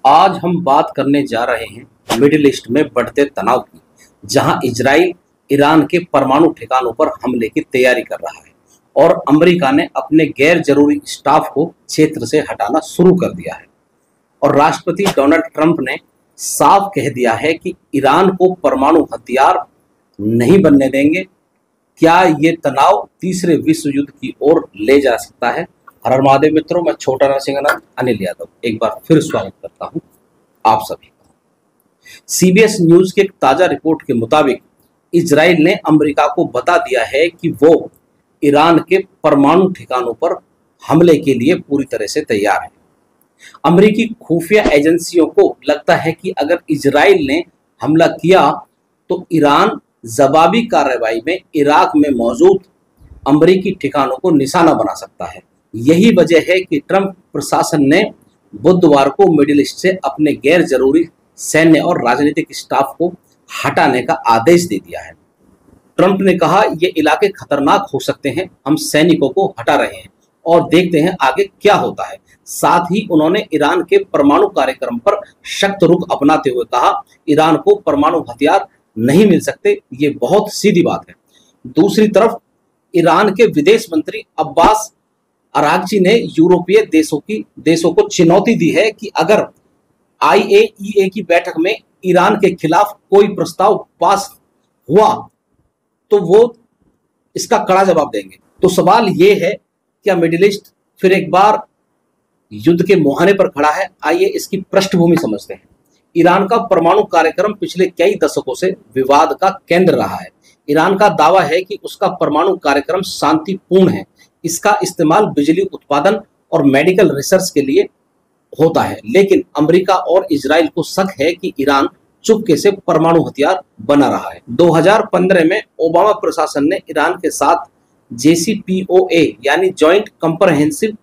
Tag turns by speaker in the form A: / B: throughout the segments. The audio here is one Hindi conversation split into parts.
A: आज हम बात करने जा रहे हैं मिडिल ईस्ट में बढ़ते तनाव की, जहां इजराइल ईरान के परमाणु ठिकानों पर हमले की तैयारी कर रहा है और अमेरिका ने अपने गैर जरूरी स्टाफ को क्षेत्र से हटाना शुरू कर दिया है। और राष्ट्रपति डोनाल्ड ट्रंप ने साफ कह दिया है कि ईरान को परमाणु हथियार नहीं बनने देंगे। क्या ये तनाव तीसरे विश्व युद्ध की ओर ले जा सकता है? हर हर महादेव मित्रों, मैं छोटा नरसिंह अनिल यादव एक बार फिर स्वागत करता हूं आप सभी का। सीबीएस न्यूज की एक ताजा रिपोर्ट के मुताबिक इजराइल ने अमेरिका को बता दिया है कि वो ईरान के परमाणु ठिकानों पर हमले के लिए पूरी तरह से तैयार है। अमेरिकी खुफिया एजेंसियों को लगता है कि अगर इजराइल ने हमला किया तो ईरान जवाबी कार्रवाई में इराक में मौजूद अमेरिकी ठिकानों को निशाना बना सकता है। यही वजह है कि ट्रंप प्रशासन ने बुधवार को मिडिल ईस्ट से अपने गैर जरूरी सैन्य और राजनीतिक स्टाफ को हटाने का आदेश दे दिया है। ट्रंप ने कहा, ये इलाके खतरनाक हो सकते हैं, हम सैनिकों को हटा रहे हैं और देखते हैं आगे क्या होता है। साथ ही उन्होंने ईरान के परमाणु कार्यक्रम पर सख्त रुख अपनाते हुए कहा, ईरान को परमाणु हथियार नहीं मिल सकते, ये बहुत सीधी बात है। दूसरी तरफ ईरान के विदेश मंत्री अब्बास अरागची ने यूरोपीय देशों को चुनौती दी है कि अगर IAEA की बैठक में ईरान के खिलाफ कोई प्रस्ताव पास हुआ तो वो इसका कड़ा जवाब देंगे। तो सवाल ये है, क्या मिडिल ईस्ट फिर एक बार युद्ध के मुहाने पर खड़ा है? आइए इसकी पृष्ठभूमि समझते हैं। ईरान का परमाणु कार्यक्रम पिछले कई दशकों से विवाद का केंद्र रहा है। ईरान का दावा है कि उसका परमाणु कार्यक्रम शांतिपूर्ण है, इसका इस्तेमाल बिजली उत्पादन और मेडिकल रिसर्च के लिए होता है। लेकिन अमेरिका और इजराइल को शक है कि ईरान चुपके से परमाणु हथियार बना रहा है। 2015 में ओबामा प्रशासन ने ईरान के साथ JCPOA यानी joint comprehensive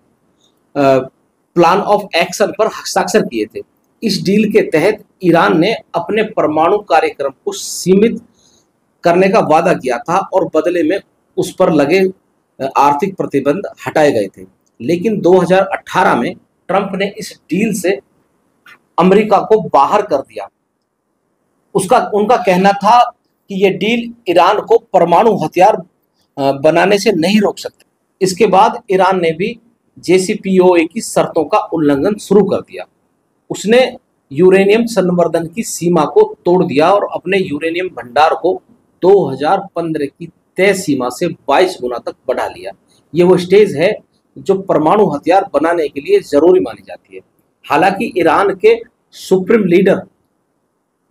A: plan of action पर हस्ताक्षर किए थे। इस डील के तहत ईरान ने अपने परमाणु कार्यक्रम को सीमित करने का वादा किया था और बदले में उस पर लगे आर्थिक प्रतिबंध हटाए गए थे। लेकिन 2018 में ट्रंप ने इस डील से अमेरिका को बाहर कर दिया। उनका कहना था कि यह डील ईरान को परमाणु हथियार बनाने से नहीं रोक सकते। इसके बाद ईरान ने भी JCPOA की शर्तों का उल्लंघन शुरू कर दिया। उसने यूरेनियम संवर्धन की सीमा को तोड़ दिया और अपने यूरेनियम भंडार को 2015 की तय सीमा से 22 गुना तक बढ़ा लिया। ये वो स्टेज है जो परमाणु हथियार बनाने के लिए जरूरी मानी जाती है। हालांकि ईरान के सुप्रीम लीडर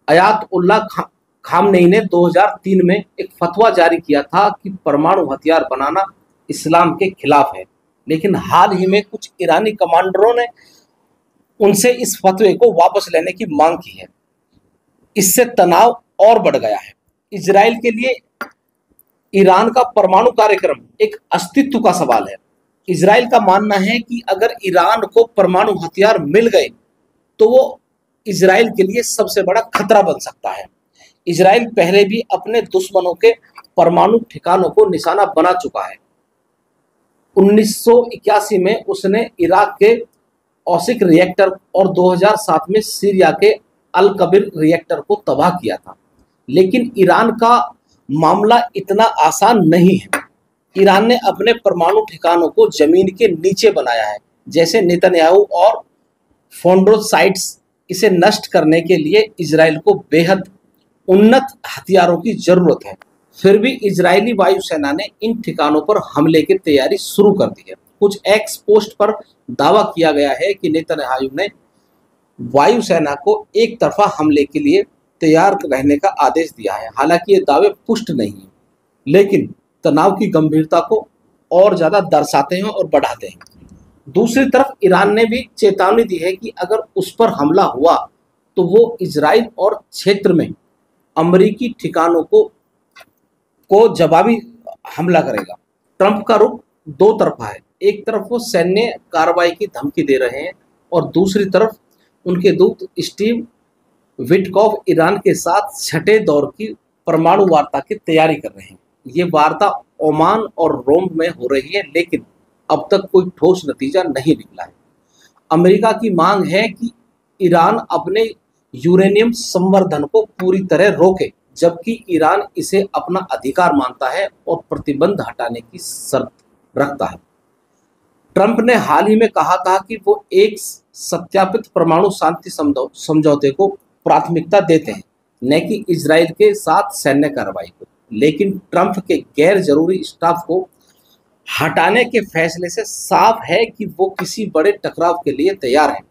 A: अयातुल्ला खामनेई ने 2003 में एक फतवा जारी किया था कि परमाणु हथियार बनाना इस्लाम के खिलाफ है। लेकिन हाल ही में कुछ ईरानी कमांडरों ने उनसे इस फतवे को वापस लेने की मांग की है। इससे तनाव और बढ़ गया है। इजराइल के लिए ईरान का परमाणु कार्यक्रम एक अस्तित्व का सवाल है। इजराइल का मानना है कि अगर ईरान को परमाणु हथियार मिल गए तो वो इजराइल के लिए सबसे बड़ा खतरा बन सकता है। इजराइल पहले भी अपने दुश्मनों के परमाणु ठिकानों को निशाना बना चुका है। 1981 में उसने इराक के औसिक रिएक्टर और 2007 में सीरिया के अल कबीर रिएक्टर को तबाह किया था। लेकिन ईरान का मामला इतना आसान नहीं है। ईरान ने अपने परमाणु ठिकानों को जमीन के नीचे बनाया है, जैसे नेतन्याहू और फोंडो साइट्स। इसे नष्ट करने के लिए इजराइल को बेहद उन्नत हथियारों की जरूरत है। फिर भी इजरायली वायुसेना ने इन ठिकानों पर हमले की तैयारी शुरू कर दी है। कुछ एक्स पोस्ट पर दावा किया गया है कि नेतन्याहू ने वायुसेना को एक तरफा हमले के लिए तैयार रहने का आदेश दिया है। हालांकि ये दावे पुष्ट नहीं है, लेकिन तनाव की गंभीरता को और ज्यादा दर्शाते हैं और बढ़ाते हैं। दूसरी तरफ ईरान ने भी चेतावनी दी है कि अगर उस पर हमला हुआ तो वो इजराइल और क्षेत्र में अमेरिकी ठिकानों को जवाबी हमला करेगा। ट्रंप का रुख दो तरफा है। एक तरफ वो सैन्य कार्रवाई की धमकी दे रहे हैं और दूसरी तरफ उनके दूत स्टीव विटकॉफ ईरान के साथ छठे दौर की परमाणु वार्ता की तैयारी कर रहे हैं। ये वार्ता ओमान और रोम में हो रही है, लेकिन अब तक कोई ठोस नतीजा नहीं निकला है। अमेरिका की मांग है कि ईरान अपने यूरेनियम संवर्धन को पूरी तरह रोके, जबकि ईरान इसे अपना अधिकार मानता है और प्रतिबंध हटाने की शर्त रखता है। ट्रंप ने हाल ही में कहा था कि वो एक सत्यापित परमाणु शांति समझौते को प्राथमिकता देते हैं, न कि इजराइल के साथ सैन्य कार्रवाई को। लेकिन ट्रंप के गैर जरूरी स्टाफ को हटाने के फैसले से साफ है कि वो किसी बड़े टकराव के लिए तैयार हैं।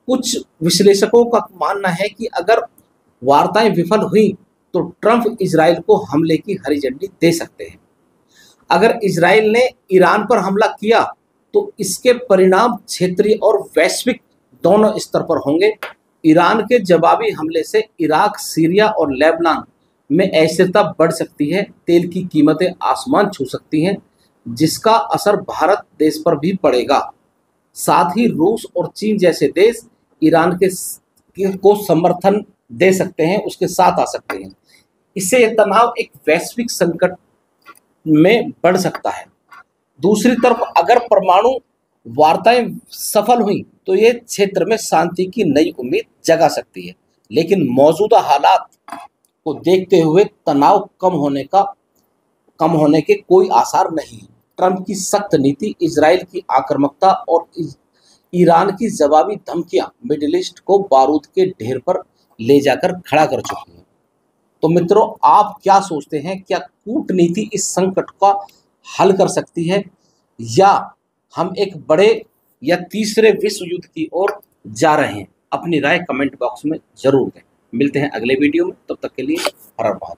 A: कुछ विश्लेषकों का मानना है कि अगर वार्ताएं विफल हुई तो ट्रंप इजराइल को हमले की हरी झंडी दे सकते हैं। अगर इजराइल ने ईरान पर हमला किया तो इसके परिणाम क्षेत्रीय और वैश्विक दोनों स्तर पर होंगे। ईरान के जवाबी हमले से इराक, सीरिया और लेबनान में अस्थिरता बढ़ सकती है। तेल की कीमतें आसमान छू सकती हैं, जिसका असर भारत देश पर भी पड़ेगा। साथ ही रूस और चीन जैसे देश ईरान को समर्थन दे सकते हैं, उसके साथ आ सकते हैं। इससे यह तनाव एक वैश्विक संकट में बढ़ सकता है। दूसरी तरफ अगर परमाणु वार्ताएं सफल हुई तो ये क्षेत्र में शांति की नई उम्मीद जगा सकती है, लेकिन मौजूदा हालात को देखते हुए तनाव कम होने के कोई आसार नहीं। ट्रंप की सख्त नीति, इजराइल की आक्रामकता और ईरान की जवाबी धमकियां मिडिल ईस्ट को बारूद के ढेर पर ले जाकर खड़ा कर चुकी हैं। तो मित्रों, आप क्या सोचते हैं? क्या कूटनीति इस संकट का हल कर सकती है, या हम एक बड़े या तीसरे विश्व युद्ध की ओर जा रहे हैं? अपनी राय कमेंट बॉक्स में जरूर दें। मिलते हैं अगले वीडियो में, तब तक के लिए हर हर महादेव।